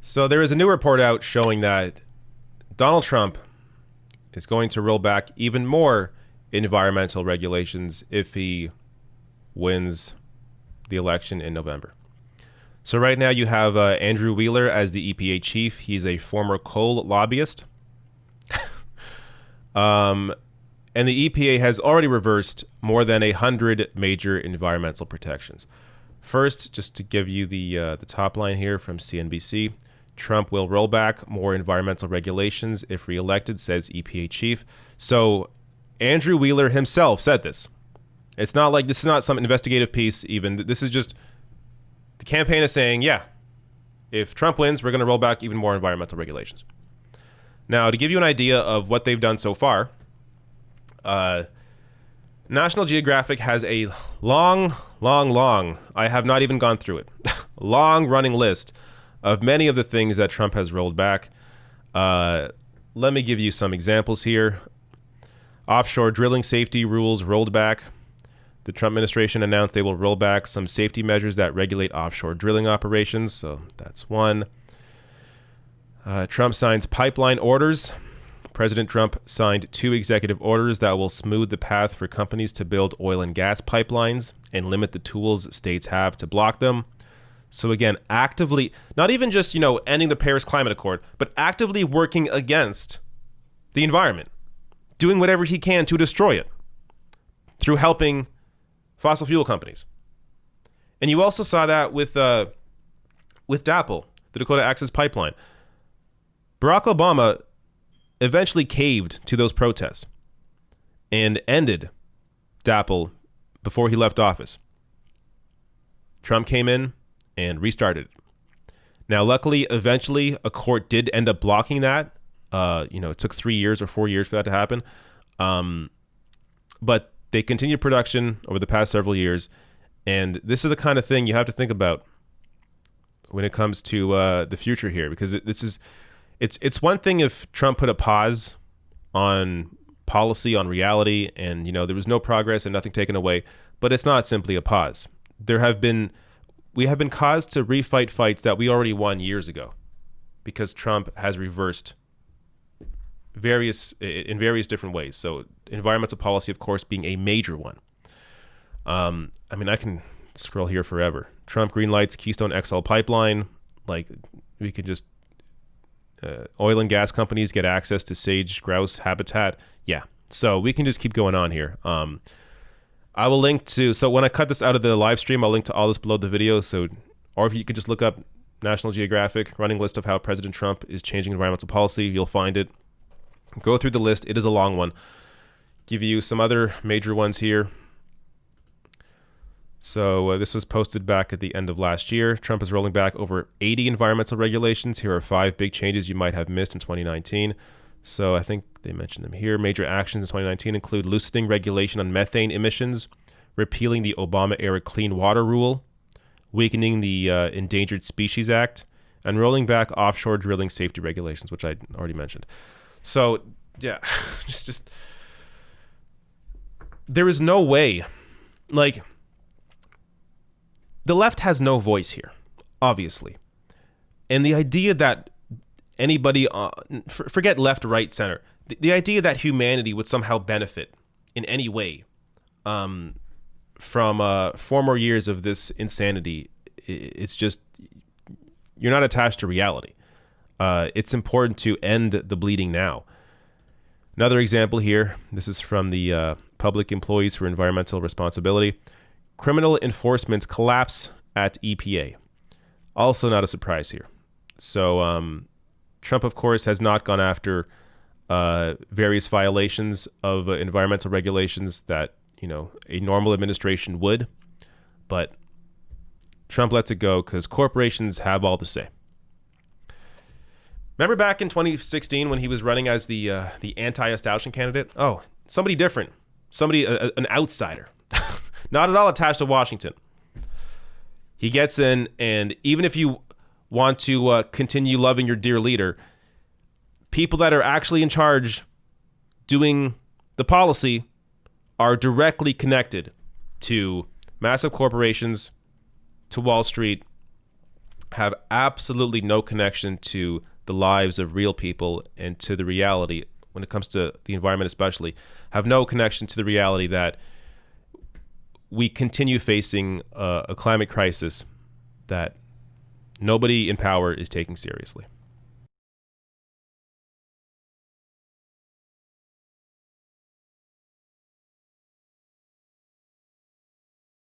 So there is a new report out showing that Donald Trump is going to roll back even more environmental regulations if he wins the election in November. So right now you have Andrew Wheeler as the EPA chief. He's a former coal lobbyist. And the EPA has already reversed more than 100 major environmental protections. First, just to give you the top line here from CNBC, Trump will roll back more environmental regulations if reelected, says EPA chief. So Andrew Wheeler himself said this. It's not like this is not some investigative piece even. This is just the campaign is saying, yeah, if Trump wins, we're going to roll back even more environmental regulations. Now, to give you an idea of what they've done so far, National Geographic has a long, I have not even gone through it, long running list of many of the things that Trump has rolled back. Let me give you some examples here. Offshore drilling safety rules rolled back. The Trump administration announced they will roll back some safety measures that regulate offshore drilling operations. So that's one. Trump signs pipeline orders. President Trump signed 2 executive orders that will smooth the path for companies to build oil and gas pipelines and limit the tools states have to block them. So again, actively, not even just, ending the Paris Climate Accord, but actively working against the environment, doing whatever he can to destroy it through helping fossil fuel companies. And you also saw that with DAPL, the Dakota Access Pipeline. Barack Obama eventually caved to those protests and ended DAPL before he left office. Trump came in and restarted it. Now, luckily, eventually, a court did end up blocking that. It took 3 years or 4 years for that to happen. But they continued production over the past several years. And this is the kind of thing you have to think about when it comes to the future here, because it's one thing if Trump put a pause on policy, on reality, and there was no progress and nothing taken away, but it's not simply a pause. We have been caused to refight fights that we already won years ago because Trump has reversed in various different ways. So environmental policy, of course, being a major one. I can scroll here forever. Trump greenlights Keystone XL pipeline. Like, we could just oil and gas companies get access to sage grouse habitat. Yeah. So we can just keep going on here. I will link so when I cut this out of the live stream, I'll link to all this below the video. Or if you could just look up National Geographic running list of how President Trump is changing environmental policy, you'll find it. Go through the list. It is a long one. Give you some other major ones here. So this was posted back at the end of last year. Trump is rolling back over 80 environmental regulations. Here are 5 big changes you might have missed in 2019. So I think they mentioned them here. Major actions in 2019 include loosening regulation on methane emissions, repealing the Obama-era Clean Water Rule, weakening the Endangered Species Act, and rolling back offshore drilling safety regulations, which I already mentioned. So, yeah, just there is no way, the left has no voice here, obviously. And the idea that anybody, forget left, right, center, the idea that humanity would somehow benefit in any way from 4 more years of this insanity, it's just, you're not attached to reality. It's important to end the bleeding now. Another example here, this is from the Public Employees for Environmental Responsibility. Criminal enforcement collapse at EPA. Also not a surprise here. So Trump, of course, has not gone after various violations of environmental regulations that, a normal administration would. But Trump lets it go because corporations have all the say. Remember back in 2016 when he was running as the anti-establishment candidate? Oh, somebody different. An outsider. Not at all attached to Washington. He gets in, and even if you want to continue loving your dear leader, people that are actually in charge doing the policy are directly connected to massive corporations, to Wall Street, have absolutely no connection to the lives of real people and to the reality, when it comes to the environment especially, have no connection to the reality that we continue facing a climate crisis that nobody in power is taking seriously.